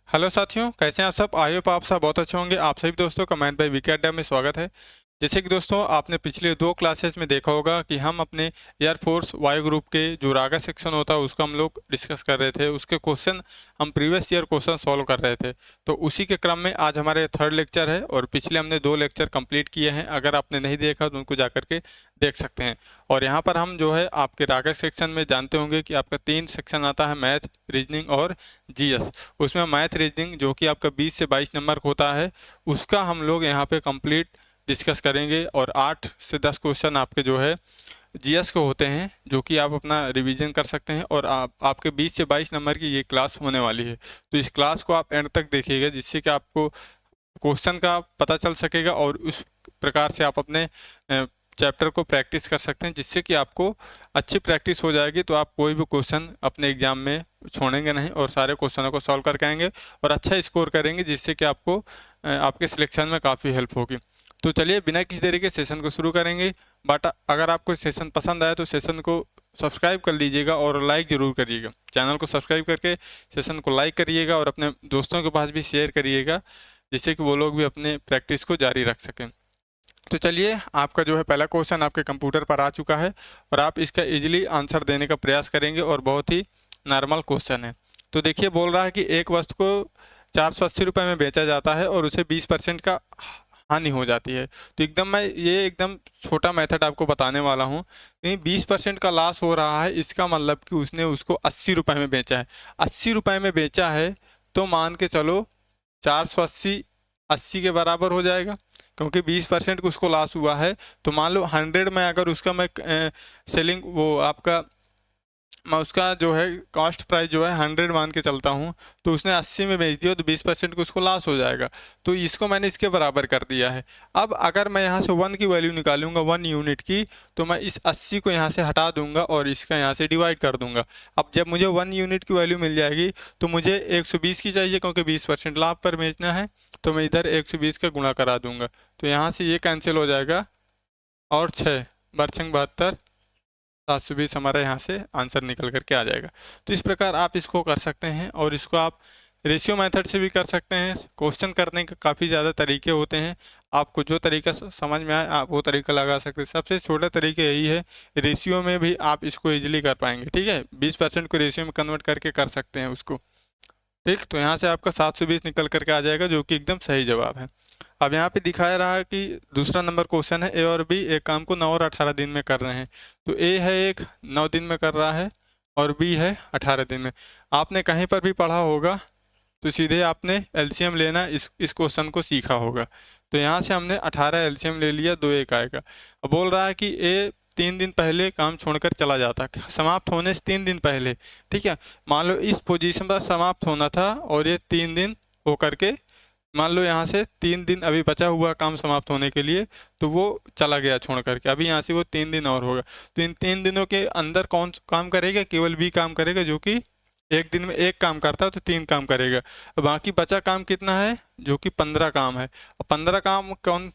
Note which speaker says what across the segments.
Speaker 1: Hello साथियों, कैसे हैं आप सब। आई होप आप सब बहुत अच्छे होंगे। आप सभी दोस्तों का मैथ बाय वीके अड्डा में स्वागत है। जैसे कि दोस्तों आपने पिछले दो क्लासेस में देखा होगा कि हम अपने एयरफोर्स वायु ग्रुप के जो रागा सेक्शन होता है उसका हम लोग डिस्कस कर रहे थे। उसके क्वेश्चन हम प्रीवियस ईयर क्वेश्चन सॉल्व कर रहे थे। तो उसी के क्रम में आज हमारे थर्ड लेक्चर है और पिछले हमने दो लेक्चर कंप्लीट किए हैं। अगर आपने नहीं देखा तो उनको जाकर के देख सकते हैं। और यहाँ पर हम जो है आपके रागा सेक्शन में जानते होंगे कि आपका 3 सेक्शन आता है, मैथ, रीजनिंग और जीएस। उसमें मैथ रीजनिंग जो कि आपका 20 से 22 नंबर का होता है उसका हम लोग यहाँ पे कंप्लीट डिस्कस करेंगे। और 8 से 10 क्वेश्चन आपके जो है जीएस के होते हैं जो कि आप अपना रिवीजन कर सकते हैं। और आपके 20 से 22 नंबर की ये क्लास होने वाली है। तो इस क्लास को आप एंड तक देखिएगा जिससे कि आपको क्वेश्चन का पता चल सकेगा और उस प्रकार से आप अपने चैप्टर को प्रैक्टिस कर सकते हैं, जिससे कि आपको अच्छी प्रैक्टिस हो जाएगी। तो आप कोई भी क्वेश्चन अपने एग्जाम में छोड़ेंगे नहीं और सारे क्वेश्चनों को सॉल्व करके आएंगे और अच्छा स्कोर करेंगे, जिससे कि आपको आपके सिलेक्शन में काफ़ी हेल्प होगी। तो चलिए बिना किसी देरी के सेशन को शुरू करेंगे। बट अगर आपको सेशन पसंद आया तो सेशन को सब्सक्राइब कर लीजिएगा और लाइक ज़रूर करिएगा। चैनल को सब्सक्राइब करके सेशन को लाइक करिएगा और अपने दोस्तों के पास भी शेयर करिएगा, जिससे कि वो लोग भी अपने प्रैक्टिस को जारी रख सकें। तो चलिए, आपका जो है पहला क्वेश्चन आपके कंप्यूटर पर आ चुका है और आप इसका इजीली आंसर देने का प्रयास करेंगे और बहुत ही नॉर्मल क्वेश्चन है। तो देखिए, बोल रहा है कि एक वस्तु को 480 रुपये में बेचा जाता है और उसे 20% का हानि हो जाती है। तो मैं ये एकदम छोटा मेथड आपको बताने वाला हूँ। 20% का लॉस हो रहा है, इसका मतलब कि उसने उसको 80 रुपये में बेचा है। 80 रुपये में बेचा है तो मान के चलो 480 80 के बराबर हो जाएगा, क्योंकि 20% को उसको लॉस हुआ है। तो मान लो 100 में अगर उसका मैं सेलिंग वो आपका मैं उसका जो है कॉस्ट प्राइस जो है 100 मान के चलता हूँ, तो उसने 80 में बेच दिया तो 20% को उसको लॉस हो जाएगा। तो इसको मैंने इसके बराबर कर दिया है। अब अगर मैं यहाँ से 1 की वैल्यू निकालूंगा, 1 यूनिट की, तो मैं इस 80 को यहाँ से हटा दूंगा और इसका यहाँ से डिवाइड कर दूंगा। अब जब मुझे 1 यूनिट की वैल्यू मिल जाएगी तो मुझे 120 की चाहिए, क्योंकि 20% लाभ पर बेचना है। तो मैं इधर 120 का गुणा करा दूंगा, तो यहाँ से ये कैंसिल हो जाएगा और 6 बरछंग 72 720 हमारा यहाँ से आंसर निकल करके आ जाएगा। तो इस प्रकार आप इसको कर सकते हैं और इसको आप रेशियो मेथड से भी कर सकते हैं। क्वेश्चन करने के काफ़ी ज़्यादा तरीके होते हैं, आपको जो तरीका समझ में आए आप वो तरीका लगा सकते हैं। सबसे छोटा तरीका यही है, रेशियो में भी आप इसको इजीली कर पाएंगे। ठीक है, 20% को रेशियो में कन्वर्ट करके कर सकते हैं उसको। ठीक, तो यहाँ से आपका 720 निकल करके आ जाएगा, जो कि एकदम सही जवाब है। अब यहाँ पे दिखाया रहा है कि दूसरा नंबर क्वेश्चन है, ए और बी एक काम को 9 और 18 दिन में कर रहे हैं। तो ए है एक 9 दिन में कर रहा है और बी है 18 दिन में। आपने कहीं पर भी पढ़ा होगा तो सीधे आपने एलसीएम लेना इस क्वेश्चन को सीखा होगा। तो यहाँ से हमने 18 एलसीएम ले लिया, 2 एक आएगा। अब बोल रहा है कि ए 3 दिन पहले काम छोड़कर चला जाता है, समाप्त होने से 3 दिन पहले। ठीक है, मान लो इस पोजीशन पर समाप्त होना था और ये 3 दिन होकर के, मान लो यहाँ से 3 दिन अभी बचा हुआ काम समाप्त होने के लिए, तो वो चला गया छोड़ करके। अभी यहाँ से वो 3 दिन और होगा, तो इन 3 दिनों के अंदर कौन काम करेगा? केवल बी काम करेगा, जो कि एक दिन में एक काम करता है तो 3 काम करेगा। बाकी बचा काम कितना है? जो कि 15 काम है। 15 काम कौन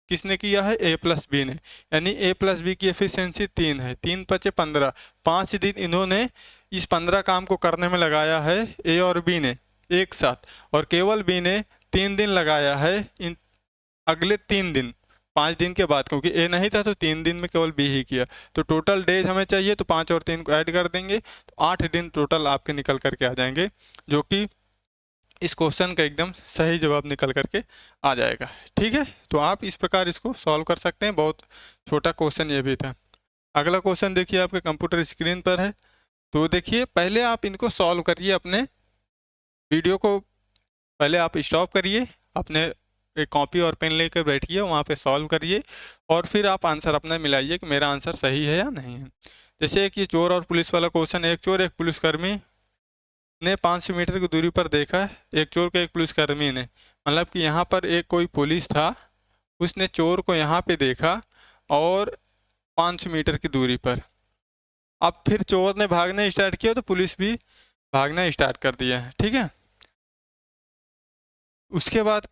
Speaker 1: किसने किया है? ए प्लस बी ने। यानी ए प्लस बी की एफिशिएंसी 3 है, 3 बचे 15। 5 दिन इन्होंने इस 15 काम को करने में लगाया है, ए और बी ने एक साथ। और केवल बी ने 3 दिन लगाया है इन अगले 3 दिन, 5 दिन के बाद, क्योंकि ए नहीं था तो 3 दिन में केवल बी ही किया। तो टोटल डेज हमें चाहिए, तो 5 और 3 को ऐड कर देंगे तो 8 दिन टोटल आपके निकल करके आ जाएंगे, जो कि इस क्वेश्चन का एकदम सही जवाब निकल करके आ जाएगा। ठीक है, तो आप इस प्रकार इसको सॉल्व कर सकते हैं। बहुत छोटा क्वेश्चन ये भी था। अगला क्वेश्चन देखिए आपके कंप्यूटर स्क्रीन पर है। तो देखिए, पहले आप इनको सॉल्व करिए। अपने वीडियो को पहले आप स्टॉप करिए, अपने एक कॉपी और पेन लेकर बैठिए, वहाँ पे सॉल्व करिए और फिर आप आंसर अपना मिलाइए कि मेरा आंसर सही है या नहीं है। जैसे कि चोर और पुलिस वाला क्वेश्चन, एक चोर एक पुलिसकर्मी ने 500 मीटर की दूरी पर देखा एक चोर को एक पुलिसकर्मी ने। मतलब कि यहाँ पर एक कोई पुलिस था, उसने चोर को यहाँ पे देखा और 500 मीटर की दूरी पर। अब फिर चोर ने भागना स्टार्ट किया तो पुलिस भी भागना स्टार्ट कर दिया है। ठीक है, उसके बाद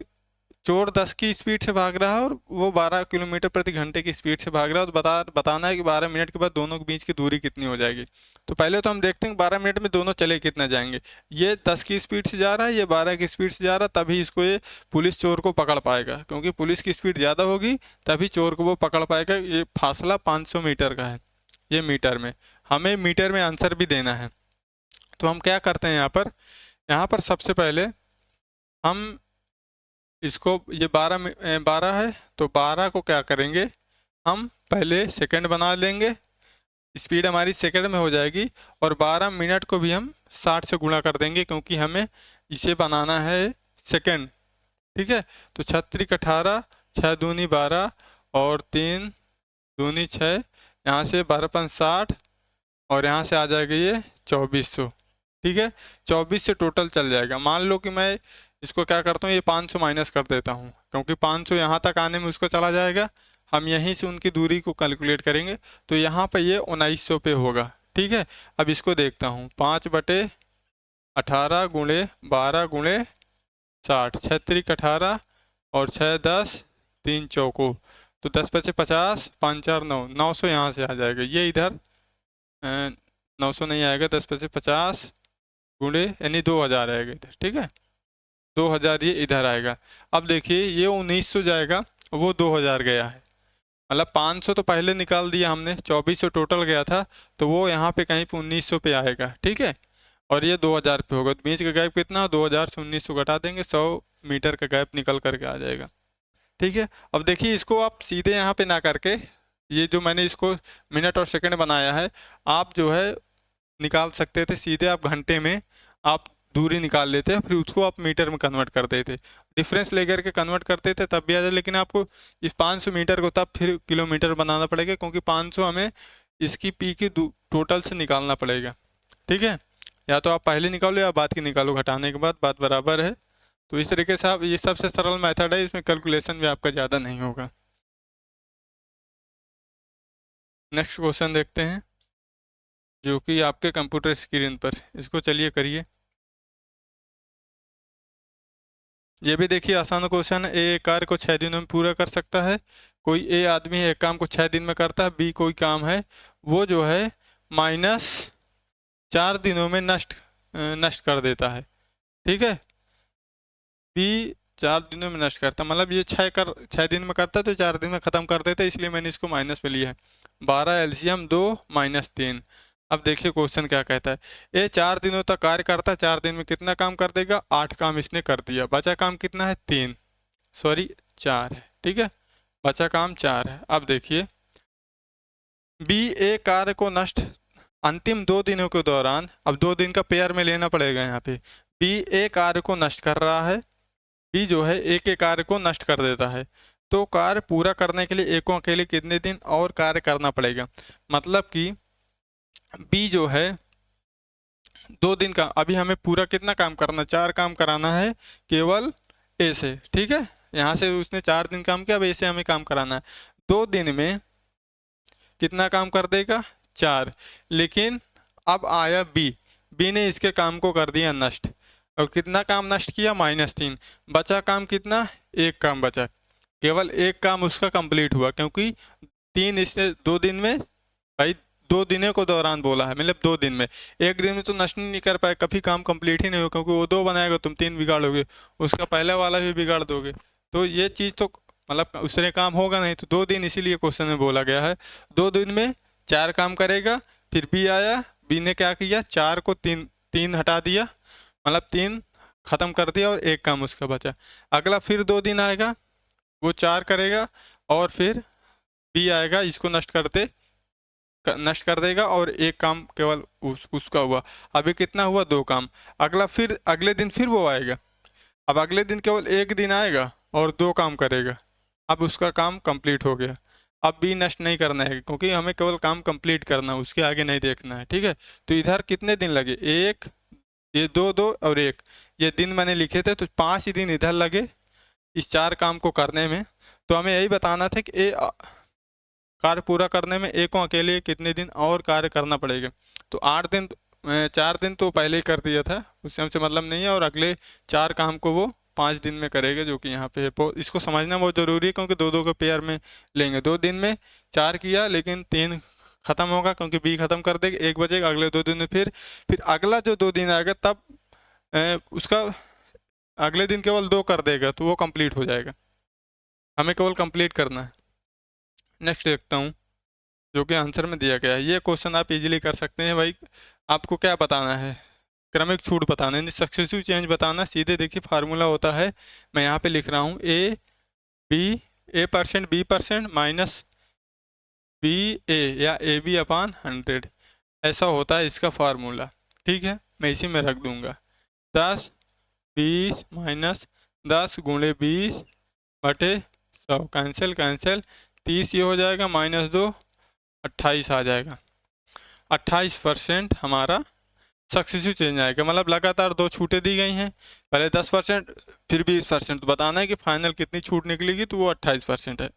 Speaker 1: चोर 10 की स्पीड से भाग रहा है और वो 12 किलोमीटर प्रति घंटे की स्पीड से भाग रहा है। तो बताना है कि 12 मिनट के बाद दोनों के बीच की दूरी कितनी हो जाएगी। तो पहले तो हम देखते हैं 12 मिनट में दोनों चले कितना जाएंगे। ये 10 की स्पीड से जा रहा है, ये 12 की स्पीड से जा रहा है, तभी इसको ये पुलिस चोर को पकड़ पाएगा, क्योंकि पुलिस की स्पीड ज़्यादा होगी तभी चोर को वो पकड़ पाएगा। ये फासला 500 मीटर का है, ये मीटर में, हमें मीटर में आंसर भी देना है। तो हम क्या करते हैं यहाँ पर सबसे पहले हम इसको, ये 12 है तो 12 को क्या करेंगे, हम पहले सेकंड बना लेंगे, स्पीड हमारी सेकंड में हो जाएगी, और 12 मिनट को भी हम 60 से गुणा कर देंगे, क्योंकि हमें इसे बनाना है सेकंड। ठीक है, तो 36 18, 6 दूनी 12 और 3 दूनी 6, यहाँ से 12 5 60 और यहाँ से आ जाएगा ये 2400। ठीक है, 24 से टोटल चल जाएगा। मान लो कि मैं इसको क्या करता हूँ, ये 500 माइनस कर देता हूँ, क्योंकि 500 यहाँ तक आने में उसको चला जाएगा। हम यहीं से उनकी दूरी को कैलकुलेट करेंगे, तो यहाँ पे ये 1900 पे होगा। ठीक है, अब इसको देखता हूँ, 5/18 गुणे 12 गुणे 60, 36 18 और 6 10, 3 चौको, तो 10 5 50, 5 4 9, 900 यहाँ से आ जाएगा। ये इधर 900 नहीं आएगा, 10 5 50 गुणे यानी 2000 आएगा इधर। ठीक है, 2000 ये इधर आएगा। अब देखिए ये 1900 जाएगा, वो 2000 गया है, मतलब 500 तो पहले निकाल दिया हमने, 2400 टोटल गया था, तो वो यहाँ पे कहीं पे 1900 पे आएगा। ठीक है, और ये 2000 पे होगा, तो बीच का गैप कितना, 2000 से 1900 घटा देंगे, 100 मीटर का गैप निकल करके आ जाएगा। ठीक है, अब देखिए इसको आप सीधे यहाँ पे ना करके, ये जो मैंने इसको मिनट और सेकंड बनाया है, आप जो है निकाल सकते थे सीधे, आप घंटे में आप दूरी निकाल लेते हैं, फिर उसको आप मीटर में कन्वर्ट कर देते, डिफरेंस लेकर के कन्वर्ट करते थे, तब भी आ जाए। लेकिन आपको इस 500 मीटर को तब फिर किलोमीटर बनाना पड़ेगा, क्योंकि 500 हमें इसकी पी की टोटल से निकालना पड़ेगा। ठीक है, या तो आप पहले निकालो या बाद की निकालो, घटाने के बाद बात बराबर है। तो इस तरीके से आप, ये सबसे सरल मेथड है, इसमें कैलकुलेशन भी आपका ज़्यादा नहीं होगा। नेक्स्ट क्वेश्चन देखते हैं, जो कि आपके कंप्यूटर स्क्रीन पर, इसको चलिए करिए। ये भी देखिए आसान क्वेश्चन है। ए कार्य को 6 दिनों में पूरा कर सकता है। कोई ए आदमी एक काम को 6 दिन में करता है, बी कोई काम है वो जो है -4 दिनों में नष्ट कर देता है। ठीक है, बी 4 दिनों में नष्ट करता है, मतलब ये 6 दिन में करता है तो 4 दिन में ख़त्म कर देता है, इसलिए मैंने इसको माइनस में लिया है। 12 एलसीएम 2 -3। अब देखिए क्वेश्चन क्या कहता है, ये 4 दिनों तक कार्य करता है, 4 दिन में कितना काम कर देगा, 8 काम इसने कर दिया, बचा काम कितना है 4 है। ठीक है, बचा काम 4 है। अब देखिए बी ए कार्य को नष्ट अंतिम 2 दिनों के दौरान, अब 2 दिन का पेयर में लेना पड़ेगा यहाँ पे, बी ए कार्य को नष्ट कर रहा है, बी जो है ए के कार्य को नष्ट कर देता है, तो कार्य पूरा करने के लिए ए को अकेले कितने दिन और कार्य करना पड़ेगा। मतलब कि बी जो है 2 दिन का, अभी हमें पूरा कितना काम करना, 4 काम कराना है केवल ए से। ठीक है, यहाँ से उसने 4 दिन काम किया, अब ए से हमें काम कराना है। 2 दिन में कितना काम कर देगा, 4। लेकिन अब आया बी ने इसके काम को कर दिया नष्ट, और कितना काम नष्ट किया, -3। बचा काम कितना, 1 काम बचा, केवल 1 काम उसका कंप्लीट हुआ, क्योंकि 3 इसने 2 दिन में, भाई 2 दिनों को दौरान बोला है, मतलब 2 दिन में, 1 दिन में तो नष्ट नहीं कर पाए, कभी काम कंप्लीट ही नहीं हो, क्योंकि वो 2 बनाएगा, तुम 3 बिगाड़ोगे, उसका पहला वाला भी बिगाड़ दोगे, तो ये चीज़ तो मतलब उससे काम होगा नहीं। तो 2 दिन इसीलिए क्वेश्चन में बोला गया है, 2 दिन में 4 काम करेगा। फिर बी आया, बी ने क्या किया, 4 को 3 हटा दिया, मतलब 3 ख़त्म कर दिया और 1 काम उसका बचा। अगला फिर 2 दिन आएगा, वो 4 करेगा, और फिर बी आएगा, इसको नष्ट कर देगा, और 1 काम केवल उसका हुआ। अभी कितना हुआ, 2 काम। अगले दिन फिर वो आएगा, अब अगले दिन केवल 1 दिन आएगा और 2 काम करेगा, अब उसका काम कंप्लीट हो गया। अब भी नष्ट नहीं करना है, क्योंकि हमें केवल काम कंप्लीट करना है, उसके आगे नहीं देखना है। ठीक है, तो इधर कितने दिन लगे, 1, ये 2 और 1, ये दिन मैंने लिखे थे, तो 5 ही दिन इधर लगे इस 4 काम को करने में। तो हमें यही बताना था कि कार्य पूरा करने में ए को अकेले कितने दिन और कार्य करना पड़ेगा। तो 8 दिन, 4 दिन तो पहले ही कर दिया था, उससे हमसे मतलब नहीं है, और अगले 4 काम को वो 5 दिन में करेंगे, जो कि यहाँ पे है। इसको समझना बहुत ज़रूरी है, क्योंकि 2-2 के पेयर में लेंगे। 2 दिन में 4 किया, लेकिन 3 ख़त्म होगा, क्योंकि बी ख़त्म कर देगा, 1 बजेगा। अगले 2 दिन में फिर अगला जो 2 दिन आएगा तब उसका अगले दिन केवल 2 कर देगा, तो वो कंप्लीट हो जाएगा। हमें केवल कंप्लीट करना है। नेक्स्ट देखता हूँ, जो कि आंसर में दिया गया है। ये क्वेश्चन आप इजीली कर सकते हैं भाई। आपको क्या बताना है, क्रमिक छूट बताना है, सक्सेसिव चेंज बताना। सीधे देखिए फार्मूला होता है, मैं यहाँ पे लिख रहा हूँ, A% B% माइनस BA या AB अपान 100, ऐसा होता है इसका फार्मूला। ठीक है, मैं इसी में रख दूंगा। 10 20 माइनस 10 गुणे 20 बटे 100, कैंसिल 30 ये हो जाएगा, -2 28 आ जाएगा। 28% हमारा सक्सेसिव चेंज आएगा। मतलब लगातार 2 छूटें दी गई हैं, पहले 10% फिर 20%, तो बताना है कि फाइनल कितनी छूट निकलेगी, तो वो 28% है।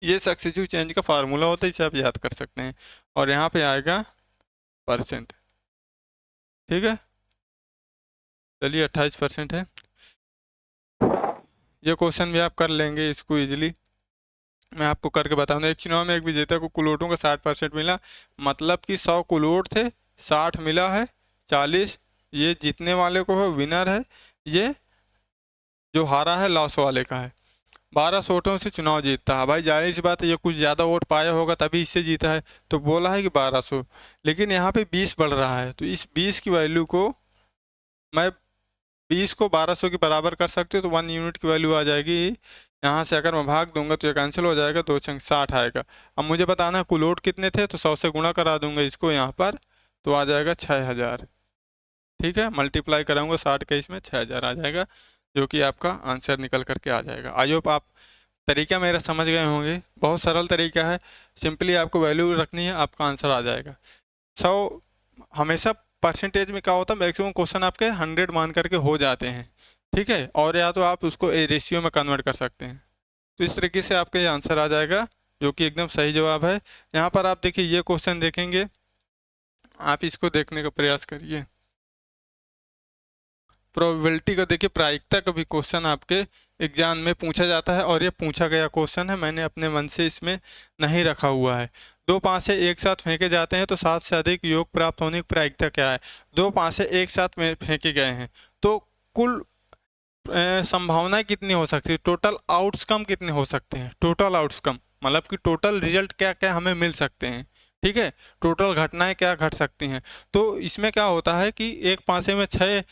Speaker 1: ये सक्सेसिव चेंज का फार्मूला होता है, इसे आप याद कर सकते हैं। और यहाँ पे आएगा परसेंट। ठीक है, चलिए 28% है। ये क्वेश्चन भी आप कर लेंगे इसको इजीली। मैं आपको करके बताऊंगा। एक चुनाव में एक विजेता को कुल वोटों का 60% मिला, मतलब कि 100 कुल वोट थे, 60 मिला है, 40 ये जीतने वाले को है, विनर है। ये जो हारा है लॉस वाले का है। 1200 वोटों से चुनाव जीतता है। भाई जाहिर सी बात है, ये कुछ ज़्यादा वोट पाया होगा तभी इससे जीता है, तो बोला है कि 1200, लेकिन यहाँ पे 20 बढ़ रहा है, तो इस 20 की वैल्यू को मैं 20 को 1200 के बराबर कर सकते हो, तो 1 यूनिट की वैल्यू आ जाएगी। यहाँ से अगर मैं भाग दूंगा तो ये कैंसिल हो जाएगा, 2 छंग 60 आएगा। अब मुझे बताना है कुल वोट कितने थे, तो 100 से गुणा करा दूंगा इसको यहाँ पर, तो आ जाएगा 6000। ठीक है, मल्टीप्लाई कराऊंगा 60 का, इसमें 6000 आ जाएगा, जो कि आपका आंसर निकल करके आ जाएगा। आई होप आप तरीका मेरा समझ गए होंगे। बहुत सरल तरीका है, सिंपली आपको वैल्यू रखनी है, आपका आंसर आ जाएगा। 100 हमेशा परसेंटेज में क्या होता है, मैक्सिमम क्वेश्चन आपके 100 मान करके हो जाते हैं। ठीक है, और या तो आप उसको रेशियो में कन्वर्ट कर सकते हैं, तो इस तरीके से आपका ये आंसर आ जाएगा, जो कि एकदम सही जवाब है। यहाँ पर आप देखिए, ये क्वेश्चन देखेंगे, आप इसको देखने का प्रयास करिए। प्रोबेबिलिटी का देखिए, प्रायिकता का भी क्वेश्चन आपके एग्जाम में पूछा जाता है, और ये पूछा गया क्वेश्चन है, मैंने अपने मन से इसमें नहीं रखा हुआ है। 2 पासे एक साथ फेंके जाते हैं तो 7 से अधिक योग प्राप्त होने की प्रायिकता क्या है। 2 पासे एक साथ में फेंके गए हैं, तो कुल संभावनाएं कितनी हो सकती है, टोटल आउटकम कितने हो सकते हैं। टोटल आउटकम मतलब कि टोटल रिजल्ट क्या क्या हमें मिल सकते हैं। ठीक है, टोटल घटनाएं क्या घट सकती हैं। तो इसमें क्या होता है कि एक पासे में 6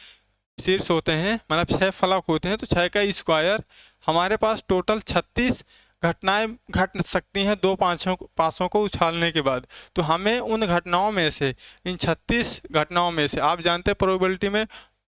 Speaker 1: शीर्ष होते हैं, मतलब 6 फलक होते हैं, तो 6 का स्क्वायर, हमारे पास टोटल 36 घटनाएं घट सकती हैं 2 पासों को उछालने के बाद। तो हमें उन घटनाओं में से, इन 36 घटनाओं में से, आप जानते हैं प्रोबेबिलिटी में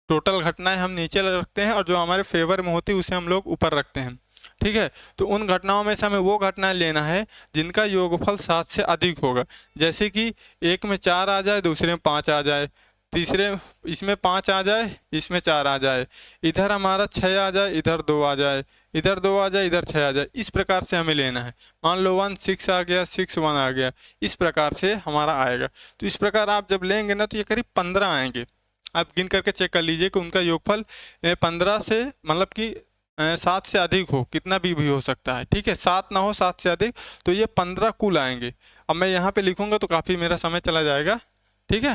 Speaker 1: टोटल घटनाएं हम नीचे रखते हैं, और जो हमारे फेवर में होती है उसे हम लोग ऊपर रखते हैं। ठीक है, तो उन घटनाओं में से हमें वो घटनाएं लेना है जिनका योगफल 7 से अधिक होगा। जैसे कि एक में 4 आ जाए, दूसरे में 5 आ जाए, तीसरे इसमें 5 आ जाए, इसमें 4 आ जाए, इधर हमारा 6 आ जाए, इधर 2 आ जाए, इधर 2 आ जाए, इधर 6 आ जाए। इस प्रकार से हमें लेना है। मान लो 1 6 आ गया, 6 1 आ गया, इस प्रकार से हमारा आएगा। तो इस प्रकार आप जब लेंगे ना, तो ये करीब 15 आएंगे। आप गिन करके चेक कर लीजिए कि उनका योगफल 15 से, मतलब कि 7 से अधिक हो, कितना भी हो सकता है। ठीक है, 7 ना हो, 7 से अधिक, तो ये 15 कुल आएंगे। अब मैं यहाँ पे लिखूंगा तो काफ़ी मेरा समय चला जाएगा। ठीक है,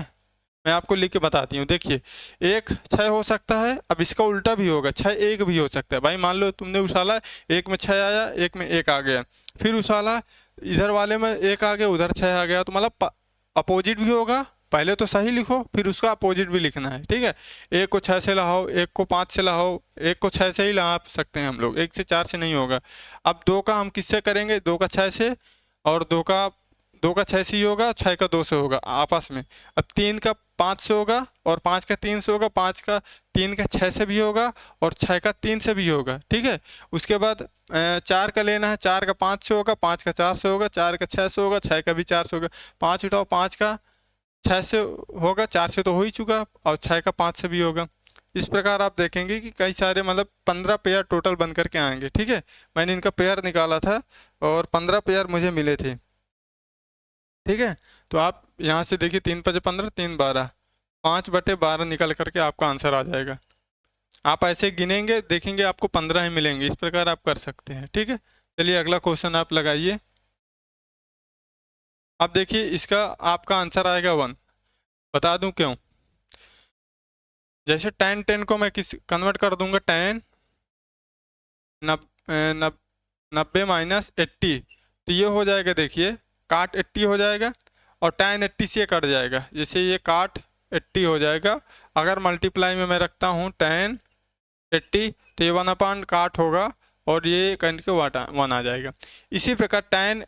Speaker 1: मैं आपको लिख के बताती हूँ। देखिए, 1 6 हो सकता है, अब इसका उल्टा भी होगा, 6 1 भी हो सकता है। भाई मान लो तुमने उछाला, एक में 6 आया, एक में 1 आ गया, फिर उछाला, इधर वाले में 1 आ गया, उधर 6 आ गया, तो मतलब अपोजिट भी होगा। पहले तो सही लिखो, फिर उसका अपोजिट भी लिखना है। ठीक है, 1 को 6 से लाओ, 1 को 5 से लाओ, 1 को 6 से ही ला सकते हैं हम लोग, 1 से 4 से नहीं होगा। अब 2 का हम किससे करेंगे, 2 का 6 से, और 2 का 6 से ही होगा, 6 का 2 से होगा आपस में। अब 3 का 5 से होगा, और 5 का 3 से होगा, 5 का 3 का 6 से भी होगा, और 6 का 3 से भी होगा। ठीक है, उसके बाद 4 का लेना है, 4 का 5 से होगा, 5 का 4 से होगा, 4 का 6 से होगा, 6 का भी 4 से होगा। 5 उठाओ, 5 का 6 से होगा, 4 से तो हो ही चुका, और 6 का 5 से भी होगा। इस प्रकार आप देखेंगे कि कई सारे, मतलब 15 पेयर टोटल बन करके आएंगे। ठीक है, मैंने इनका पेयर निकाला था और 15 पेयर मुझे मिले थे। ठीक है, तो आप यहाँ से देखिए, 3 5 15, 3 12, 5/12 निकल करके आपका आंसर आ जाएगा। आप ऐसे गिनेंगे देखेंगे आपको 15 ही मिलेंगे, इस प्रकार आप कर सकते हैं। ठीक है, चलिए अगला क्वेश्चन आप लगाइए। अब देखिए इसका आपका आंसर आएगा 1। बता दूं क्यों? जैसे tan 10 को मैं किस कन्वर्ट कर दूंगा, tan 90 माइनस 80, तो ये हो जाएगा, देखिए काट 80 हो जाएगा और tan 80 से कट जाएगा, जैसे ये काट 80 हो जाएगा। अगर मल्टीप्लाई में मैं रखता हूँ tan 80 तो ये 1 काट होगा और ये कन के 1 आ जाएगा। इसी प्रकार tan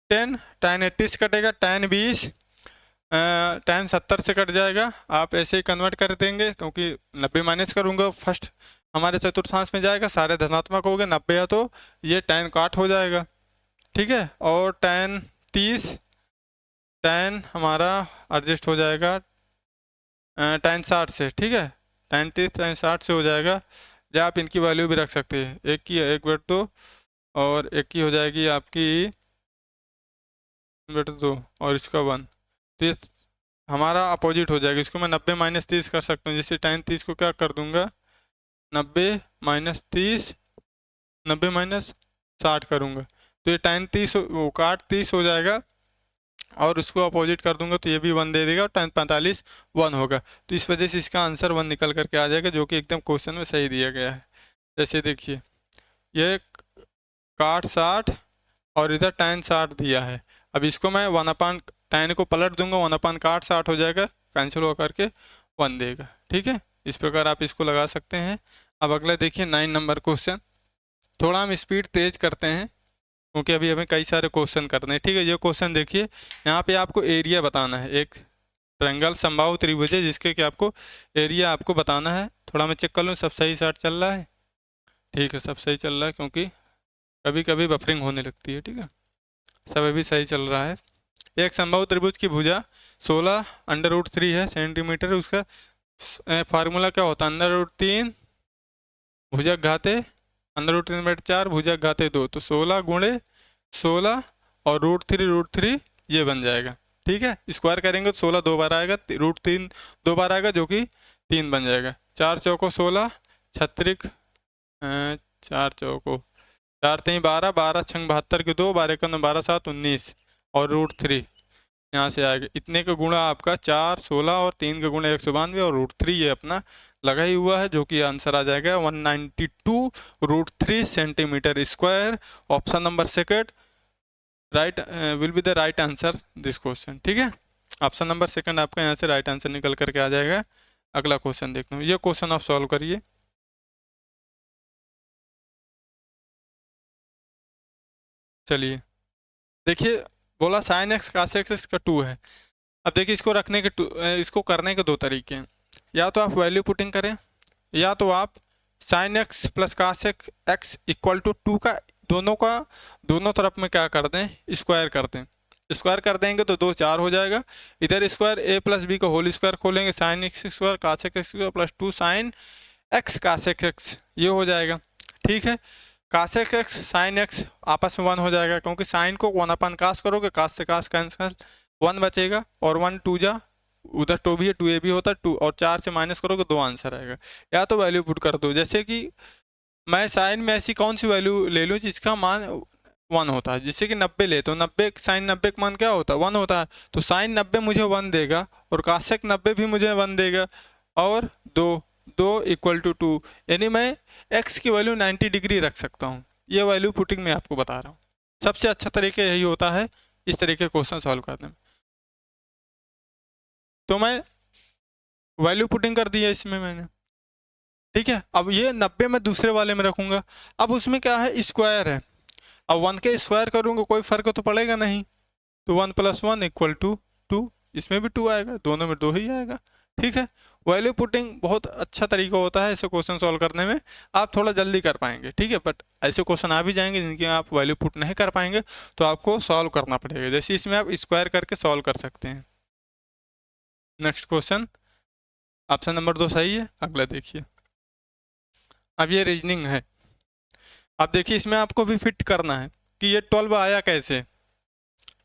Speaker 1: 10 tan 80 से कटेगा, tan 20 tan 70 से कट जाएगा। आप ऐसे ही कन्वर्ट कर देंगे क्योंकि 90 माइनस करूँगा फर्स्ट हमारे चतुर्थांश में जाएगा, सारे धनात्मक हो गए, 90 है तो ये tan काट हो जाएगा। ठीक है, और tan 30 tan हमारा एडजस्ट हो जाएगा tan 60 से। ठीक है, tan 30 tan 60 से हो जाएगा। या आप इनकी वैल्यू भी रख सकते हैं, एक की 1/2 और एक की हो जाएगी आपकी 1/2 और इसका 1, तो ये हमारा अपोजिट हो जाएगा। इसको मैं 90 माइनस 30 कर सकता हूँ, जैसे tan 30 को क्या कर दूंगा 90 माइनस 30, 90 माइनस 60 करूँगा तो ये tan 30 वो काट 30 हो जाएगा और उसको अपोजिट कर दूंगा तो ये भी 1 दे देगा और tan 45 1 होगा। तो इस वजह से इसका आंसर 1 निकल करके आ जाएगा, जो कि एकदम क्वेश्चन में सही दिया गया है। जैसे देखिए ये काट 60 और इधर tan 60 दिया है। अब इसको मैं 1 tan को पलट दूंगा, 1 काट 60 हो जाएगा, कैंसिल हो करके 1 देगा। ठीक है, इस प्रकार आप इसको लगा सकते हैं। अब अगला देखिए 9 नंबर क्वेश्चन। थोड़ा हम स्पीड तेज करते हैं क्योंकि अभी हमें कई सारे क्वेश्चन करने हैं। ठीक है, ये क्वेश्चन देखिए, यहाँ पे आपको एरिया बताना है। एक ट्रायंगल समबाहु त्रिभुज है जिसके कि आपको एरिया आपको बताना है। थोड़ा मैं चेक कर लूँ सब सही साथ चल रहा है। ठीक है, सब सही चल रहा है क्योंकि कभी कभी बफरिंग होने लगती है। ठीक है, सब अभी सही चल रहा है। एक समबाहु त्रिभुज की भुजा 16√3 है सेंटीमीटर। उसका फार्मूला क्या होता है, √3 भुजक घाते √3/4 भुजक घाते 2, तो 16 गुणे 16 और √3 ये बन जाएगा। ठीक है, स्क्वायर करेंगे तो 16 2 बार आएगा, √3 2 बार आएगा जो कि 3 बन जाएगा। 4 चौको 16, 36 4 चौको 4 3 12, 12 6 72 के 2, 12 1 12 7 19 और √3 यहाँ से आएगा। इतने का गुणा आपका 4 16 और 3 का गुणा 192 और √3 ये अपना लगा ही हुआ है, जो कि आंसर आ जाएगा 192√3 centimetre square. Option number second right will be the right answer this question. ठीक है, ऑप्शन नंबर सेकंड आपका यहाँ से राइट आंसर निकल करके आ जाएगा। अगला क्वेश्चन देखते हैं, ये क्वेश्चन आप सॉल्व करिए। चलिए देखिए, बोला sin x cos x का 2 है। अब देखिए इसको रखने के इसको करने के 2 तरीके हैं। या तो आप वैल्यू पुटिंग करें, या तो आप sin x plus cos x equal to 2 का दोनों तरफ में क्या कर दें, स्क्वायर कर दें। स्क्वायर कर देंगे तो 2 4 हो जाएगा। इधर स्क्वायर a प्लस बी का होल स्क्वायर खोलेंगे, sin x square cos x square plus 2 sin x cos x ये हो जाएगा। ठीक है, cos x sin x आपस में 1 हो जाएगा, क्योंकि sin को 1 cos करोगे, cos से cos कैंसिल 1 बचेगा और 1 2 जा उधर 2 भी है 2a भी होता है 2 और 4 से माइनस करोगे 2 आंसर आएगा। या तो वैल्यू पुट कर दो, जैसे कि मैं साइन में ऐसी कौन सी वैल्यू ले लूँ जिसका मान 1 होता है, जिससे कि 90 ले तो 90 साइन 90 का मान क्या होता है 1 होता है, तो साइन 90 मुझे 1 देगा और कासेक 90 भी मुझे 1 देगा और 2 इक्वल टू 2, यानी मैं x की वैल्यू 90 डिग्री रख सकता हूँ। ये वैल्यू पुटिंग में आपको बता रहा हूँ, सबसे अच्छा तरीका यही होता है इस तरीके क्वेश्चन सॉल्व करने में। तो मैं वैल्यू पुटिंग कर दी है इसमें मैंने। ठीक है, अब ये 90 मैं दूसरे वाले में रखूंगा। अब उसमें क्या है, स्क्वायर है। अब 1 के स्क्वायर करूंगा कोई फर्क तो पड़ेगा नहीं, तो 1 + 1 इक्वल टू 2, इसमें भी 2 आएगा, दोनों में 2 ही आएगा। ठीक है, वैल्यू पुटिंग बहुत अच्छा तरीका होता है ऐसे क्वेश्चन सॉल्व करने में, आप थोड़ा जल्दी कर पाएंगे। ठीक है, बट ऐसे क्वेश्चन आ भी जाएंगे जिनके आप वैल्यू पुट नहीं कर पाएंगे तो आपको सॉल्व करना पड़ेगा, जैसे इसमें आप स्क्वायर करके सॉल्व कर सकते हैं। नेक्स्ट क्वेश्चन, ऑप्शन नंबर 2 सही है। अगला देखिए, अब ये रीजनिंग है। अब देखिए इसमें आपको भी फिट करना है कि ये 12 आया कैसे,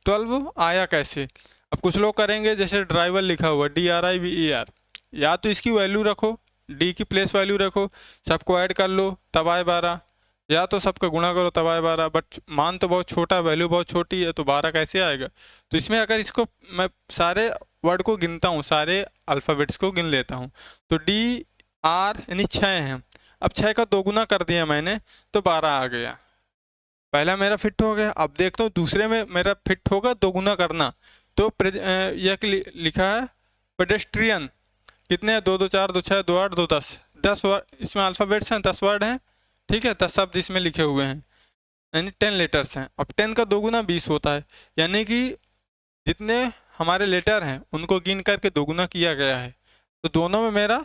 Speaker 1: 12 आया कैसे। अब कुछ लोग करेंगे जैसे ड्राइवर लिखा हुआ DRIVER, या तो इसकी वैल्यू रखो डी की प्लेस वैल्यू रखो, सबको ऐड कर लो तब आए 12, या तो सबका गुणा करो तब आए 12, बट मान तो बहुत छोटा, वैल्यू बहुत छोटी है, तो 12 कैसे आएगा। तो इसमें अगर इसको मैं सारे वर्ड को गिनता हूँ, सारे अल्फ़ाबेट्स को गिन लेता हूँ, तो डी आर यानी 6 हैं। अब 6 का 2 गुना कर दिया मैंने तो 12 आ गया, पहला मेरा फिट हो गया। अब देखता हूँ दूसरे में मेरा फिट होगा 2 गुना करना, तो यह लिखा है पेडेस्ट्रियन, कितने हैं, 2 2 4 2 6 2 8 2 10, 10 वर्ड इसमें अल्फ़ाबेट्स हैं, 10 वर्ड हैं, ठीक है, 10 शब्द इसमें लिखे हुए हैं, यानी 10 लेटर्स हैं। अब 10 का 2 गुना 20 होता है, यानी कि जितने हमारे लेटर हैं उनको गिन करके 2 गुना किया गया है, तो दोनों में मेरा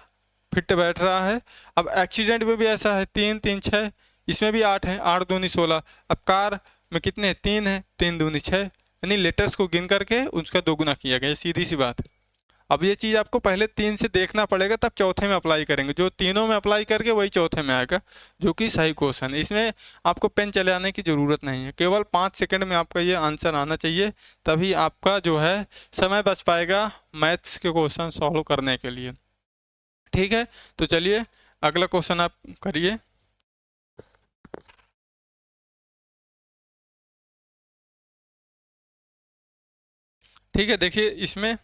Speaker 1: फिट बैठ रहा है। अब एक्सीडेंट में भी ऐसा है, 3 3 6, इसमें भी 8 है, 8 दूनी 16। अब कार में कितने 3 है, 3 दूनी 6, यानी लेटर्स को गिन करके उसका 2 गुना किया गया, सीधी सी बात है। अब ये चीज़ आपको पहले 3 से देखना पड़ेगा, तब चौथे में अप्लाई करेंगे, जो तीनों में अप्लाई करके वही चौथे में आएगा, जो कि सही क्वेश्चन है। इसमें आपको पेन चले आने की ज़रूरत नहीं है, केवल 5 सेकंड में आपका ये आंसर आना चाहिए, तभी आपका जो है समय बच पाएगा मैथ्स के क्वेश्चन सॉल्व करने के लिए, ठीक है। तो चलिए अगला क्वेश्चन आप करिए। ठीक है, देखिए इसमें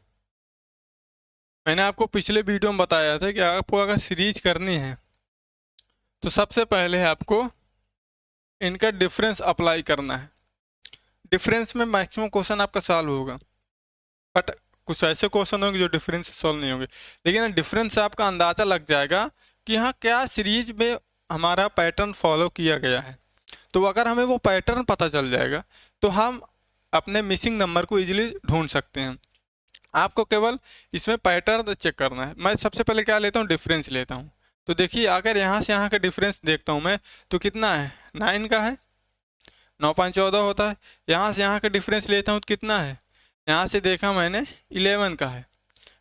Speaker 1: मैंने आपको पिछले वीडियो में बताया था कि आपको अगर सीरीज करनी है तो सबसे पहले आपको इनका डिफरेंस अप्लाई करना है। डिफरेंस में मैक्सिमम क्वेश्चन आपका सॉल्व होगा, बट कुछ ऐसे क्वेश्चन होंगे जो डिफरेंस से सॉल्व नहीं होंगे, लेकिन डिफरेंस से आपका अंदाज़ा लग जाएगा कि हाँ क्या सीरीज में हमारा पैटर्न फॉलो किया गया है। तो अगर हमें वो पैटर्न पता चल जाएगा तो हम अपने मिसिंग नंबर को इजीली ढूंढ सकते हैं। आपको केवल इसमें पैटर्न चेक करना है। मैं सबसे पहले क्या लेता हूँ, डिफरेंस लेता हूँ। तो देखिए अगर यहाँ से यहाँ का डिफरेंस देखता हूँ मैं, तो कितना है, 9 का है, 9.14 होता है। यहाँ से यहाँ का डिफरेंस लेता हूँ तो कितना है, यहाँ से देखा मैंने 11 का है,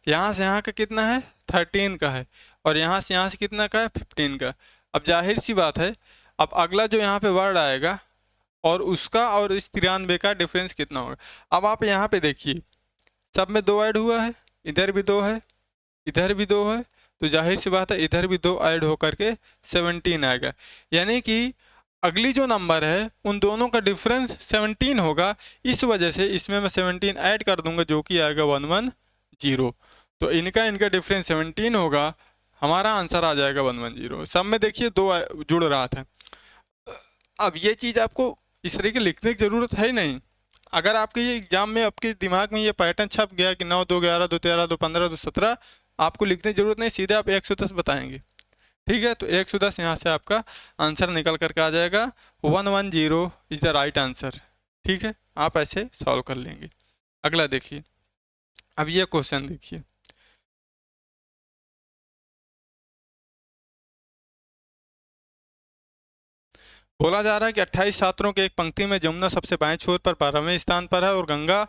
Speaker 1: यहाँ से यहाँ का कितना है 13 का है, और यहाँ से कितना का है 15 का। अब जाहिर सी बात है, अब अगला जो यहाँ पे वर्ड आएगा और उसका और इस 93 का डिफरेंस कितना होगा। अब आप यहाँ पे देखिए सब में 2 ऐड हुआ है, इधर भी 2 है, इधर भी 2 है, तो जाहिर सी बात है इधर भी 2 ऐड होकर के 17 आएगा। यानी कि अगली जो नंबर है उन दोनों का डिफरेंस 17 होगा, इस वजह से इसमें मैं 17 ऐड कर दूंगा, जो कि आएगा 110। तो इनका डिफरेंस 17 होगा, हमारा आंसर आ जाएगा 110। सब में देखिए 2 जुड़ रहा था। अब ये चीज़ आपको इस तरीके लिखने की ज़रूरत है ही नहीं। अगर आपके ये एग्जाम में आपके दिमाग में ये पैटर्न छप गया कि 9 2 11 2 13 2 15 2 17, आपको लिखने की जरूरत नहीं, सीधे आप 110 बताएंगे, ठीक है। तो 110 यहाँ से आपका आंसर निकल करके आ जाएगा, 110 इज द राइट आंसर, ठीक है। आप ऐसे सॉल्व कर लेंगे। अगला देखिए, अब ये क्वेश्चन देखिए, बोला जा रहा है कि 28 छात्रों के एक पंक्ति में जमुना सबसे बाएं छोर पर 12वें स्थान पर है और गंगा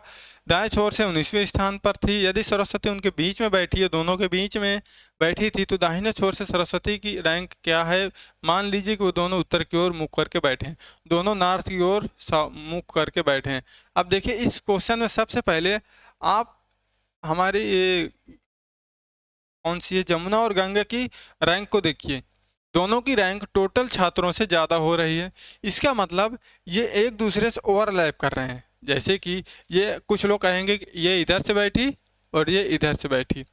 Speaker 1: दाएं छोर से 19वें स्थान पर थी। यदि सरस्वती उनके बीच में बैठी है, दोनों के बीच में बैठी थी, तो दाहिने छोर से सरस्वती की रैंक क्या है। मान लीजिए कि वो दोनों उत्तर की ओर मुख करके बैठे हैं, दोनों नॉर्थ की ओर मुख करके बैठे हैं। अब देखिए इस क्वेश्चन में सबसे पहले आप हमारी ये कौन सी है, जमुना और गंगा की रैंक को देखिए। दोनों की रैंक टोटल छात्रों से ज़्यादा हो रही है, इसका मतलब ये एक दूसरे से ओवरलैप कर रहे हैं। जैसे कि ये कुछ लोग कहेंगे कि ये इधर से बैठी और ये इधर से बैठी,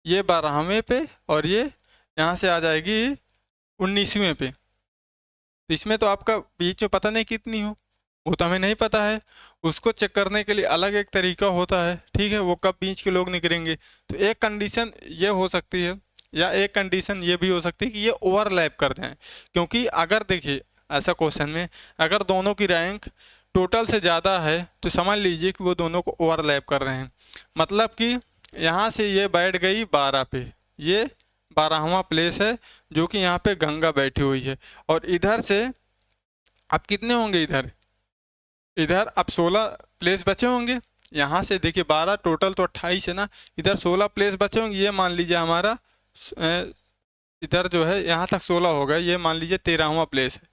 Speaker 1: ये 12वें पे और ये यहाँ से आ जाएगी 19वें पे। तो इसमें तो आपका बीच में पता नहीं कितनी हो, वो तो हमें नहीं पता है। उसको चेक करने के लिए अलग एक तरीका होता है, ठीक है, वो कब बीच के लोग निकलेंगे। तो एक कंडीशन ये हो सकती है, या एक कंडीशन ये भी हो सकती है कि ये ओवरलैप कर दें। क्योंकि अगर देखिए ऐसा क्वेश्चन में अगर दोनों की रैंक टोटल से ज़्यादा है तो समझ लीजिए कि वो दोनों को ओवरलैप कर रहे हैं। मतलब कि यहाँ से ये बैठ गई 12 पे, ये 12वां प्लेस है जो कि यहाँ पे गंगा बैठी हुई है, और इधर से अब कितने होंगे, इधर इधर अब 16 प्लेस बचे होंगे। यहाँ से देखिए 12 टोटल तो 28 है ना, इधर 16 प्लेस बचे होंगे। ये मान लीजिए हमारा इधर जो है यहाँ तक 16 हो गया, ये मान लीजिए 13वां प्लेस है,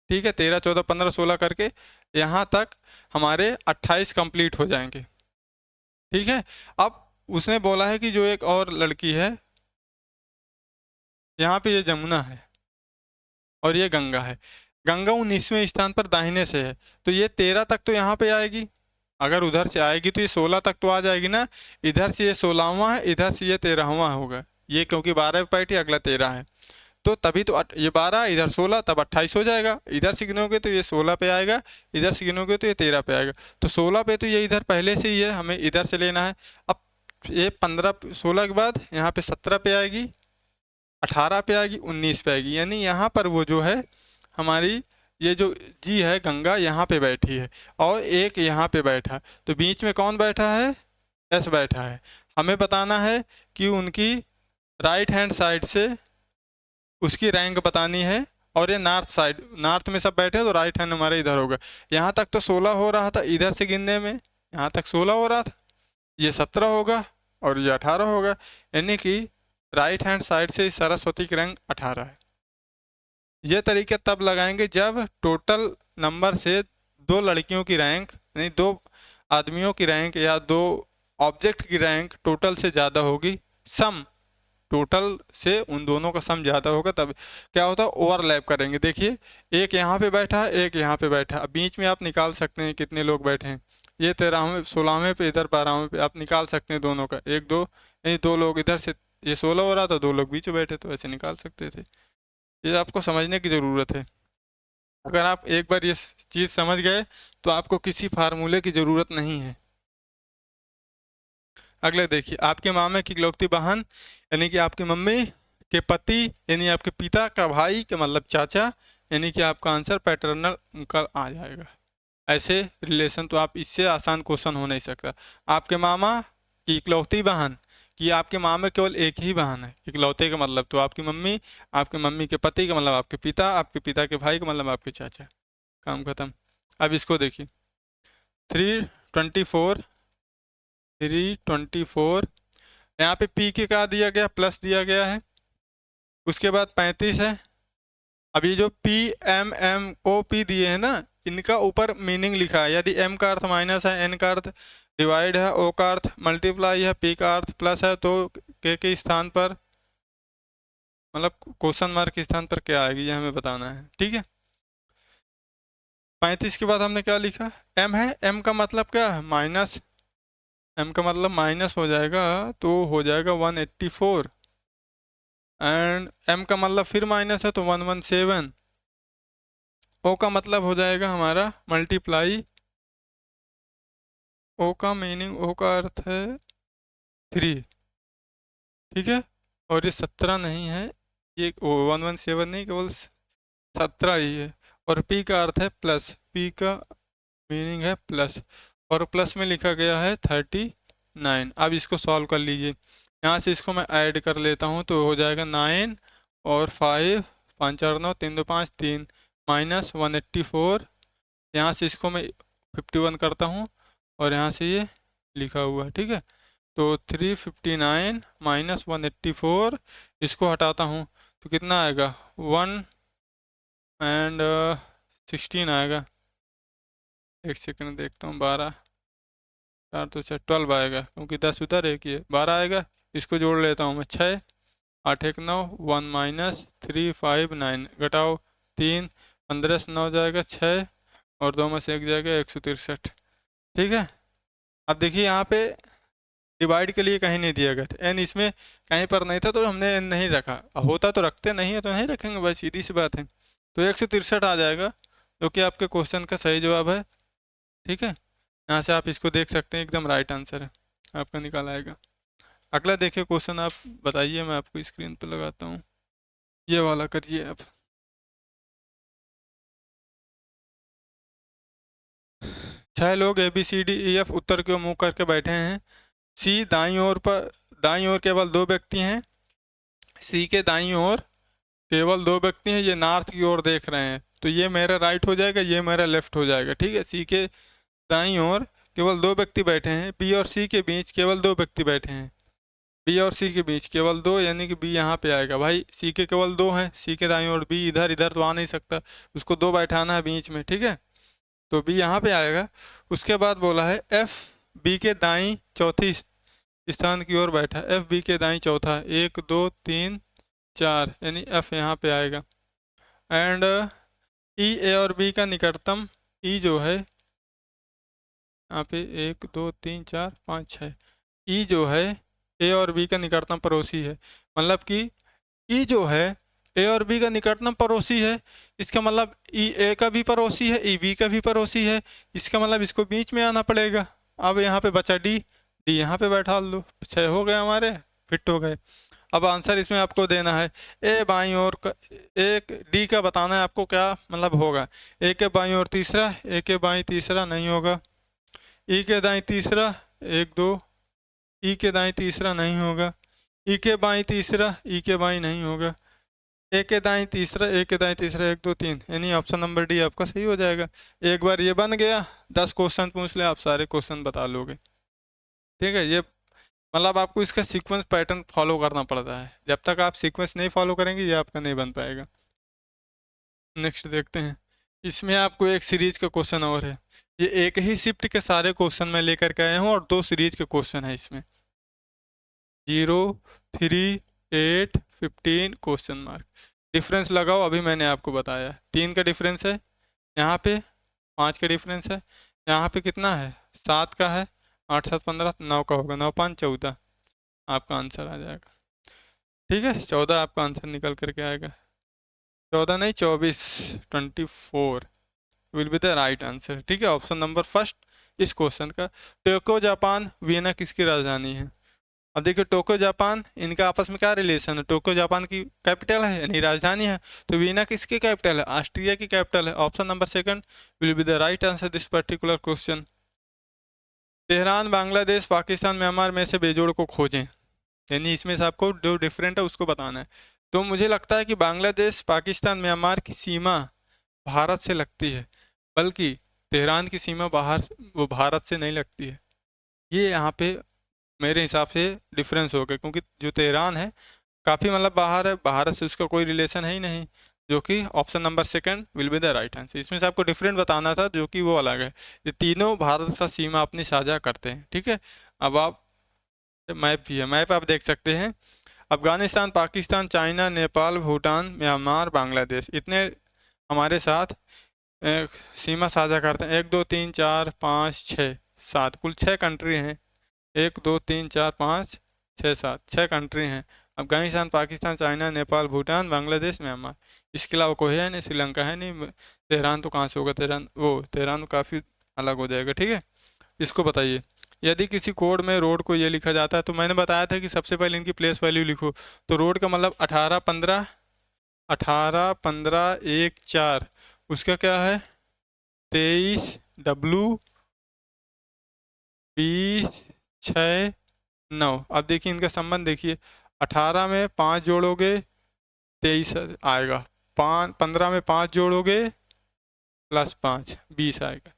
Speaker 1: ठीक है। 13 14 15 16 करके यहाँ तक हमारे 28 कंप्लीट हो जाएंगे, ठीक है। अब उसने बोला है कि जो एक और लड़की है यहाँ पे ये जमुना है और ये गंगा है। गंगा 19वें स्थान पर दाहिने से है, तो ये 13 तक तो यहाँ पे आएगी। अगर उधर से आएगी तो ये 16 तक तो आ जाएगी ना। इधर से ये 16वां है, इधर से ये 13वां होगा। ये क्योंकि 12 पे बैठी, अगला 13 है, तो तभी तो ये 12 इधर 16 तब 28 हो जाएगा। इधर से गिनोगे तो ये 16 पे आएगा, इधर से गिनोगे तो ये 13 पे आएगा। तो 16 पे तो ये इधर पहले से ही है, हमें इधर से लेना है। अब ये 15 16 के बाद यहाँ पे 17 पे आएगी, 18 पे आएगी, 19 पे आएगी। यानी यहाँ पर वो जो है हमारी ये जो जी है गंगा यहाँ पे बैठी है और एक यहाँ पे बैठा, तो बीच में कौन बैठा है? एस बैठा है। हमें बताना है कि उनकी राइट हैंड साइड से उसकी रैंक बतानी है। और ये नॉर्थ साइड, नॉर्थ में सब बैठे तो राइट हैंड हमारे इधर होगा। यहाँ तक तो 16 हो रहा था, इधर से गिनने में यहाँ तक 16 हो रहा था, ये 17 होगा और ये 18 होगा। यानी कि राइट हैंड साइड से सरस्वती की रैंक 18 है। ये तरीके तब लगाएंगे जब टोटल नंबर से दो लड़कियों की रैंक, यानी दो आदमियों की रैंक या दो ऑब्जेक्ट की रैंक टोटल से ज़्यादा होगी। सम टोटल से उन दोनों का सम ज़्यादा होगा, तब क्या होता है? ओवरलैप करेंगे। देखिए एक यहाँ पे बैठा है, एक यहाँ पे बैठा है। अब बीच में आप निकाल सकते हैं कितने लोग बैठे हैं। ये 13वें 16वें पे, इधर 12वें पे, आप निकाल सकते हैं दोनों का। एक दो यानी दो लोग इधर से, ये 16 हो रहा था, दो लोग बीच में बैठे, तो ऐसे निकाल सकते थे। ये आपको समझने की ज़रूरत है। अगर आप एक बार ये चीज़ समझ गए तो आपको किसी फार्मूले की ज़रूरत नहीं है। अगले देखिए, आपके मामे की इकलौती बहन यानी कि आपकी मम्मी के पति यानी आपके पिता का भाई का मतलब चाचा, यानी कि आपका आंसर पैटर्नल अंकल आ जाएगा। ऐसे रिलेशन तो आप, इससे आसान क्वेश्चन हो नहीं सकता। आपके मामा की इकलौती बहन, कि आपके मामे केवल एक ही बहन है, इकलौते का मतलब तो आपकी मम्मी, आपके मम्मी के पति का मतलब आपके पिता, आपके पिता के भाई का मतलब आपके चाचा। काम खत्म। अब इसको देखिए, 324 324, यहाँ पे पी के का दिया गया, प्लस दिया गया है। उसके बाद 35 है। अब ये जो P M M O P दिए हैं ना, इनका ऊपर मीनिंग लिखा है। यदि एम का अर्थ माइनस है, एन का अर्थ डिवाइड है, ओ का अर्थ मल्टीप्लाई है, पी का अर्थ प्लस है, तो के स्थान पर मतलब क्वेश्चन मार्क के स्थान पर क्या आएगी, ये हमें बताना है। ठीक है। 35 के बाद हमने क्या लिखा? एम है। एम का मतलब क्या है? माइनस। एम का मतलब माइनस हो जाएगा, तो हो जाएगा 184। एंड एम का मतलब फिर माइनस है, तो 117। ओ का मतलब हो जाएगा हमारा मल्टीप्लाई। ओ का मीनिंग, ओ का अर्थ है 3। ठीक है। और ये 17 नहीं है, ये 117 नहीं, केवल 17 ही है। और पी का अर्थ है प्लस, पी का मीनिंग है प्लस, और प्लस में लिखा गया है 39। अब इसको सॉल्व कर लीजिए। यहाँ से इसको मैं ऐड कर लेता हूँ, तो हो जाएगा 9 और 5, 5 4 9, 3 2 5 3, माइनस 184। यहाँ से इसको मैं 51 करता हूँ और यहाँ से ये लिखा हुआ है। ठीक है। तो 359 माइनस 184, इसको हटाता हूँ तो कितना आएगा? 1 एंड 16 आएगा। एक सेकंड देखता हूँ। 12 4 तो 12 आएगा, क्योंकि 10 उधर है कि 12 आएगा। इसको जोड़ लेता हूँ मैं। 6 8 1 9, 1 माइनस 3 5 9, घटाओ 3, 15 से 9 जाएगा 6, और 2 में से 1 जाएगा 163। ठीक है। अब देखिए यहाँ पे डिवाइड के लिए कहीं नहीं दिया गया था, एन इसमें कहीं पर नहीं था, तो हमने एन नहीं रखा। होता तो रखते, नहीं है तो नहीं रखेंगे, बस सीधी सी बात है। तो 163 आ जाएगा, जो कि आपके क्वेश्चन का सही जवाब है। ठीक है। यहाँ से आप इसको देख सकते हैं, एकदम राइट आंसर है आपका निकाल आएगा। अगला देखिए क्वेश्चन, आप बताइए, मैं आपको स्क्रीन पर लगाता हूँ। ये वाला करिए आप। 6 लोग ABCDEF उत्तर की ओर मुँह करके बैठे हैं। सी दाईं ओर केवल 2 व्यक्ति हैं। सी के दाईं ओर केवल 2 व्यक्ति हैं, ये नॉर्थ की ओर देख रहे हैं, तो ये मेरा राइट हो जाएगा, ये मेरा लेफ्ट हो जाएगा। ठीक है। सी के दाईं ओर केवल 2 व्यक्ति बैठे हैं। बी और सी के बीच केवल 2 व्यक्ति बैठे हैं। बी और सी के बीच केवल 2, यानी कि बी यहाँ पे आएगा। भाई सी के केवल 2 हैं, सी के दाईं ओर, बी इधर इधर तो आ नहीं सकता, उसको 2 बैठाना है बीच में। ठीक है। तो बी यहाँ पे आएगा। उसके बाद बोला है एफ बी के दाईं चौथी स्थान की ओर बैठा। एफ बी के दाईं चौथा, 1 2 3 4 यानी F यहाँ पे आएगा। एंड ई ए और बी का निकटतम, ई जो है यहाँ पे 1 2 3 4 5 6, ई जो है ए और बी का निकटतम पड़ोसी है। मतलब कि ई जो है ए और बी का निकटतम पड़ोसी है, इसका मतलब ई ए का भी पड़ोसी है, ई बी का भी पड़ोसी है। इसका मतलब इसको बीच में आना पड़ेगा। अब यहाँ पे बचा डी, डी यहाँ पे बैठा लो, 6 हो गए हमारे, फिट हो गए। अब आंसर इसमें आपको देना है ए बाईं ओर का, एक डी का बताना है आपको क्या मतलब होगा। ए के बाईं ओर तीसरा, ए के बाईं तीसरा नहीं होगा। ई के दाईं तीसरा 1 2, ई के दाईं तीसरा नहीं होगा। ई के बाईं तीसरा, ई के बाईं नहीं होगा। ए के दाईं तीसरा, ए के दाईं तीसरा 1 2 3, यानी ऑप्शन नंबर डी आपका सही हो जाएगा। एक बार ये बन गया, 10 क्वेश्चन पूछ ले आप सारे क्वेश्चन बता लोगे। ठीक है, ये मतलब आपको इसका सीक्वेंस पैटर्न फॉलो करना पड़ता है। जब तक आप सीक्वेंस नहीं फॉलो करेंगे ये आपका नहीं बन पाएगा। नेक्स्ट देखते हैं, इसमें आपको एक सीरीज का क्वेश्चन और है। ये एक ही शिफ्ट के सारे क्वेश्चन मैं लेकर के आया हूँ और 2 सीरीज के क्वेश्चन है इसमें। 0 3 8 15 क्वेश्चन मार्क। डिफरेंस लगाओ, अभी मैंने आपको बताया 3 का डिफरेंस है, यहाँ पे 5 का डिफरेंस है, यहाँ पे कितना है 7 का है, 8 7 15 9 का होगा, 9 5 14 आपका आंसर आ जाएगा। ठीक है, 14 आपका आंसर निकल करके आएगा। 14 नहीं 24, 24 will be the right answer. ठीक है, ऑप्शन नंबर फर्स्ट इस क्वेश्चन का। टोक्यो जापान वियना किसकी राजधानी है? अब देखिए टोक्यो जापान, इनका आपस में क्या रिलेशन है? टोक्यो जापान की कैपिटल है यानी राजधानी है, तो वियना किसकी कैपिटल है? ऑस्ट्रिया की कैपिटल है। Option number second will be the right answer this particular question. Tehran Bangladesh Pakistan Myanmar में से बेजोड़ को खोजें, यानी इसमें से आपको जो डिफरेंट है उसको बताना है। तो मुझे लगता है कि बांग्लादेश पाकिस्तान म्यांमार की सीमा भारत से लगती है, बल्कि तेहरान की सीमा बाहर वो भारत से नहीं लगती है। ये यहाँ पे मेरे हिसाब से डिफरेंस हो गया, क्योंकि जो तेहरान है काफ़ी मतलब बाहर है, भारत से उसका कोई रिलेशन है ही नहीं, जो कि option number second will be the right answer. इसमें से आपको डिफरेंट बताना था, जो कि वो अलग है। ये तीनों भारत के साथ सीमा अपनी साझा करते हैं। ठीक है, अब आप मैप भी है, मैप आप देख सकते हैं। अफगानिस्तान, पाकिस्तान, चाइना, नेपाल, भूटान, म्यांमार, बांग्लादेश, इतने हमारे साथ सीमा साझा करते हैं। 1 2 3 4 5 6 7, कुल 6 कंट्री हैं। 1 2 3 4 5 6 7, 6 कंट्री हैं। Afghanistan, Pakistan, China, Nepal, Bhutan, Bangladesh, Myanmar. इसके अलावा कोई है नहीं, श्रीलंका है नहीं, तेहरान तो कहाँ से होगा? तेहरान तो काफ़ी अलग हो जाएगा। ठीक है, इसको बताइए। यदि किसी कोड में रोड को ये लिखा जाता है, तो मैंने बताया था कि सबसे पहले इनकी प्लेस वैल्यू लिखो। तो रोड का मतलब 18 15 1 4, उसका क्या है 23 W 20 6 9। अब देखिए इनका संबंध देखिए, 18 में 5 जोड़ोगे 23 आएगा, 15 में 5 जोड़ोगे प्लस 5 20 आएगा,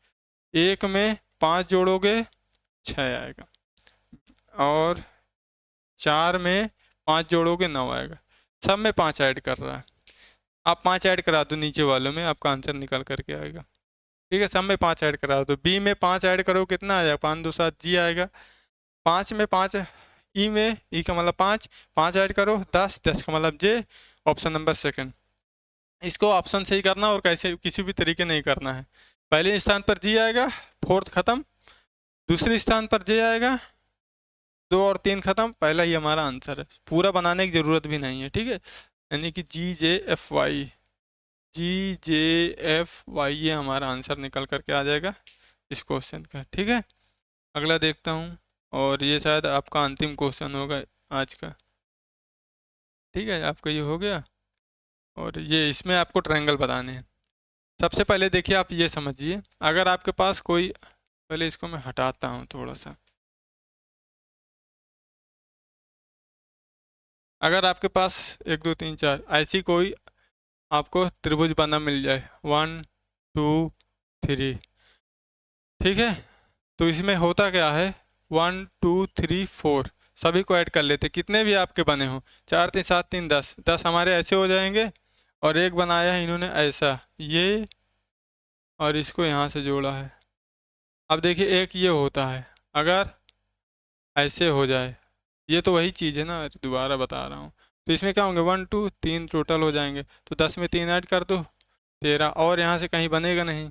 Speaker 1: 1 में 5 जोड़ोगे 6 आएगा, और 4 में 5 जोड़ोगे 9 आएगा। सब में 5 ऐड कर रहा है, आप 5 ऐड करा दो नीचे वालों में, आपका आंसर निकल करके आएगा। ठीक है, सब में 5 ऐड करा दो। बी में 5 ऐड करो कितना आएगा? 5 2 7 जी आएगा। 5 में 5, ई में, ई का मतलब 5, 5 ऐड करो 10, 10 का मतलब जे। Option number second. इसको ऑप्शन से ही करना और कैसे किसी भी तरीके नहीं करना है। पहले स्थान पर जी आएगा, 4th खत्म, दूसरे स्थान पर जे आएगा, 2 और 3 खत्म, पहला ही हमारा आंसर है। पूरा बनाने की ज़रूरत भी नहीं है। ठीक है, यानी कि GJFY ये हमारा आंसर निकल करके आ जाएगा इस क्वेश्चन का। ठीक है, अगला देखता हूँ, और ये शायद आपका अंतिम क्वेश्चन होगा आज का। ठीक है, आपका ये हो गया, और ये इसमें आपको ट्रायंगल बताने हैं। सबसे पहले देखिए आप ये समझिए, अगर आपके पास कोई, पहले इसको मैं हटाता हूँ थोड़ा सा। अगर आपके पास 1 2 3 4 ऐसी कोई आपको त्रिभुज बना मिल जाए, 1 2 3, ठीक है, तो इसमें होता क्या है 1 2 3 4 सभी को ऐड कर लेते, कितने भी आपके बने हो, 4 3 7 3 10, 10 हमारे ऐसे हो जाएंगे, और एक बनाया है इन्होंने ऐसा, ये, और इसको यहाँ से जोड़ा है। अब देखिए एक ये होता है, अगर ऐसे हो जाए, ये तो वही चीज़ है ना, दोबारा बता रहा हूँ, तो इसमें क्या होंगे 1 2 3 टोटल हो जाएंगे, तो 10 में 3 ऐड कर दो 13, और यहाँ से कहीं बनेगा नहीं,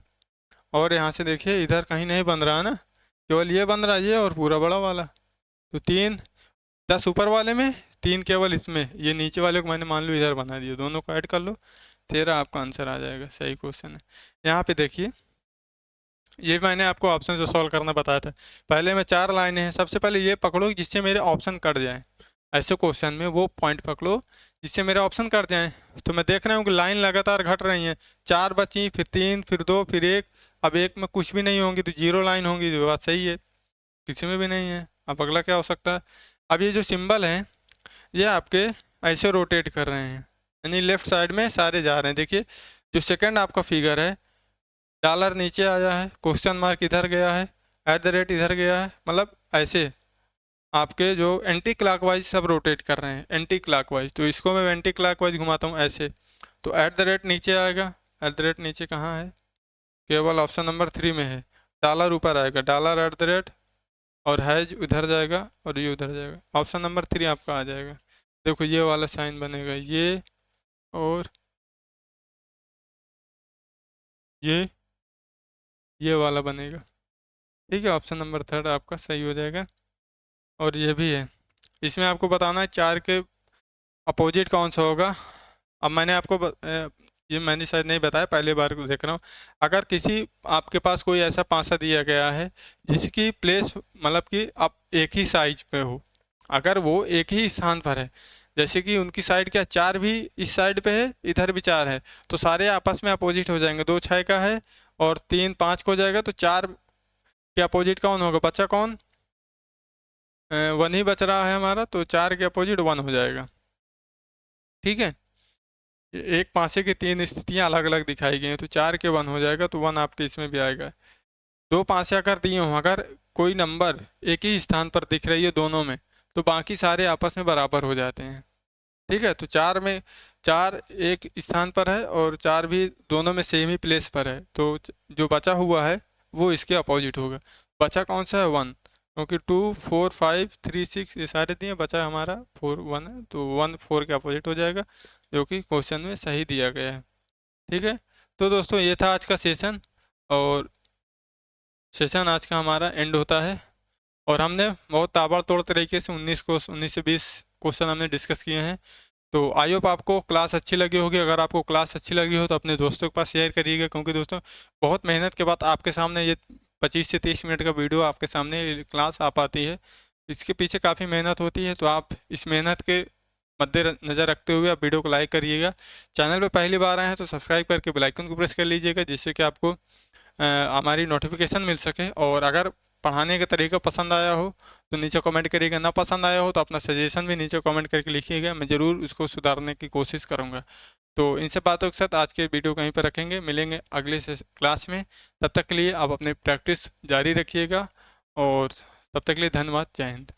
Speaker 1: और यहाँ से देखिए इधर कहीं नहीं बन रहा है ना, केवल ये बन रहा है, ये और पूरा बड़ा वाला। तो 3 10 ऊपर वाले में, 3 केवल इसमें, ये नीचे वाले को मैंने मान लो इधर बना दिया, दोनों को ऐड कर लो 13, आपका आंसर आ जाएगा। सही क्वेश्चन है। यहाँ पे देखिए ये मैंने आपको ऑप्शन से सॉल्व करना बताया था। पहले में 4 लाइनें हैं, सबसे पहले ये पकड़ो जिससे मेरे ऑप्शन कट जाएं। ऐसे क्वेश्चन में वो पॉइंट पकड़ो जिससे मेरे ऑप्शन कट जाएं। तो मैं देख रहा हूँ कि लाइन लगातार घट रही है, 4 बची, फिर 3, फिर 2, फिर 1। अब 1 में कुछ भी नहीं होंगी तो 0 लाइन होंगी, तो बात सही है, किसी में भी नहीं है। अब अगला क्या हो सकता है, अब ये जो सिंबल है ये आपके ऐसे रोटेट कर रहे हैं, यानी लेफ्ट साइड में सारे जा रहे हैं। देखिए जो सेकंड आपका फिगर है, डॉलर नीचे आया है, क्वेश्चन मार्क इधर गया है, एट द रेट इधर गया है, मतलब ऐसे आपके जो एंटी क्लॉकवाइज सब रोटेट कर रहे हैं, एंटी क्लॉकवाइज। तो इसको मैं एंटी क्लॉकवाइज घुमाता हूँ ऐसे, तो एट द रेट नीचे आएगा। एट द रेट नीचे कहाँ है, केवल ऑप्शन नंबर 3 में है। डॉलर ऊपर आएगा, डॉलर एट द रेट, और हैज उधर जाएगा और ये उधर जाएगा, ऑप्शन नंबर 3 आपका आ जाएगा। देखो ये वाला साइन बनेगा, ये और ये वाला बनेगा, ठीक है। ऑप्शन नंबर 3 आपका सही हो जाएगा। और ये भी है, इसमें आपको बताना है 4 के अपोजिट कौन सा होगा। अब मैंने आपको ये मैंने शायद नहीं बताया, पहली बार को देख रहा हूँ। अगर किसी आपके पास कोई ऐसा पासा दिया गया है जिसकी प्लेस मतलब कि आप एक ही साइज पे हो, अगर वो एक ही स्थान पर है, जैसे कि उनकी साइड क्या 4 भी इस साइड पे है, इधर भी 4 है, तो सारे आपस में अपोजिट हो जाएंगे। 2 6 का है और 3 5 को जाएगा, तो 4 के अपोजिट कौन होगा, बचा कौन, 1 ही बच रहा है हमारा, तो 4 के अपोजिट 1 हो जाएगा, ठीक है। एक पासे की 3 स्थितियां अलग अलग दिखाई गई हैं, तो 4 के 1 हो जाएगा, तो 1 आपके इसमें भी आएगा। 2 पासे अगर दिए हों, अगर कोई नंबर एक ही स्थान पर दिख रही है दोनों में, तो बाकी सारे आपस में बराबर हो जाते हैं, ठीक है। तो 4 में 4 एक स्थान पर है और 4 भी दोनों में सेम ही प्लेस पर है, तो जो बचा हुआ है वो इसके अपोजिट होगा। बचा कौन सा है, 1, क्योंकि 2 4 5 3 6 ये सारे दिए, बचा हमारा 4 1 है, तो 1 4 के अपोजिट हो जाएगा, जो कि क्वेश्चन में सही दिया गया है, ठीक है। तो दोस्तों ये था आज का सेशन, और सेशन आज का हमारा एंड होता है। और हमने बहुत ताबड़तोड़ तरीके से 19 से 20 क्वेश्चन हमने डिस्कस किए हैं। तो आई होप आपको क्लास अच्छी लगी होगी। अगर आपको क्लास अच्छी लगी हो तो अपने दोस्तों के पास शेयर करिएगा, क्योंकि दोस्तों बहुत मेहनत के बाद आपके सामने ये 25 से 30 मिनट का वीडियो आपके सामने क्लास आ पाती है। इसके पीछे काफ़ी मेहनत होती है, तो आप इस मेहनत के मद्देनज़र रखते हुए आप वीडियो को लाइक करिएगा। चैनल पर पहली बार आए हैं तो सब्सक्राइब करके बेल आइकन को प्रेस कर लीजिएगा, जिससे कि आपको हमारी नोटिफिकेशन मिल सके। और अगर पढ़ाने का तरीका पसंद आया हो तो नीचे कमेंट करिएगा, ना पसंद आया हो तो अपना सजेशन भी नीचे कमेंट करके लिखिएगा, मैं ज़रूर उसको सुधारने की कोशिश करूँगा। तो इन सब बातों के साथ आज के वीडियो कहीं पर रखेंगे, मिलेंगे अगले क्लास में। तब तक के लिए आप अपनी प्रैक्टिस जारी रखिएगा, और तब तक के लिए धन्यवाद, जय हिंद।